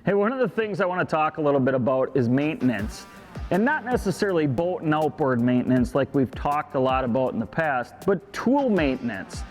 Hey, one of the things I want to talk a little bit about is maintenance. And not necessarily boat and outboard maintenance like we've talked a lot about in the past, but tool maintenance.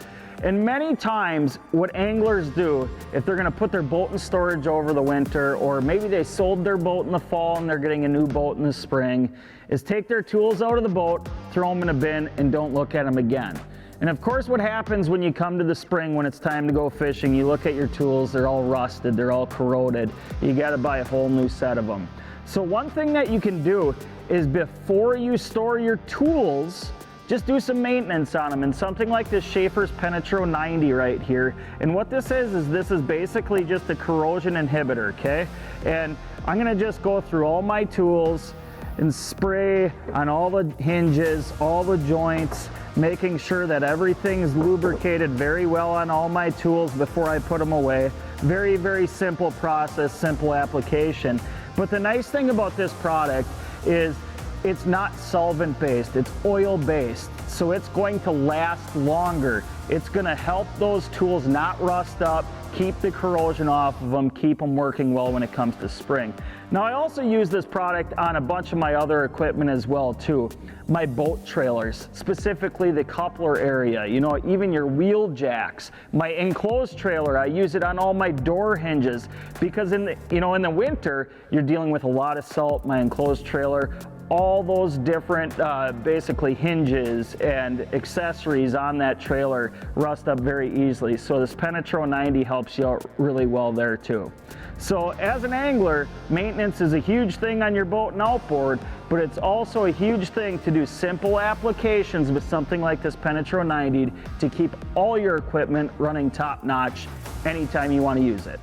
And many times what anglers do, if they're going to put their boat in storage over the winter, or maybe they sold their boat in the fall and they're getting a new boat in the spring, is take their tools out of the boat, throw them in a bin, and don't look at them again. And of course what happens when you come to the spring when it's time to go fishing, you look at your tools, they're all rusted, they're all corroded. You got to buy a whole new set of them. So one thing that you can do is before you store your tools, just do some maintenance on them, and something like this Schaeffer's Penetrate 90 right here. And what this is basically just a corrosion inhibitor, okay? And I'm gonna just go through all my tools and spray on all the hinges, all the joints, making sure that everything's lubricated very well on all my tools before I put them away. Very, very simple process, simple application. But the nice thing about this product is it's not solvent based, it's oil based. So it's going to last longer. It's gonna help those tools not rust up, keep the corrosion off of them, keep them working well when it comes to spring. Now I also use this product on a bunch of my other equipment as well too. My boat trailers, specifically the coupler area, you know, even your wheel jacks. My enclosed trailer, I use it on all my door hinges because in the winter, you're dealing with a lot of salt. My enclosed trailer, all those different basically hinges and accessories on that trailer rust up very easily. So this Penetrate 90 helps you out really well there too. So as an angler, maintenance is a huge thing on your boat and outboard, but it's also a huge thing to do simple applications with something like this Penetrate 90 to keep all your equipment running top notch anytime you want to use it.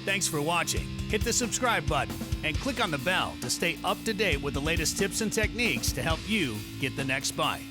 Thanks for watching. Hit the subscribe button and click on the bell to stay up to date with the latest tips and techniques to help you get the next bite.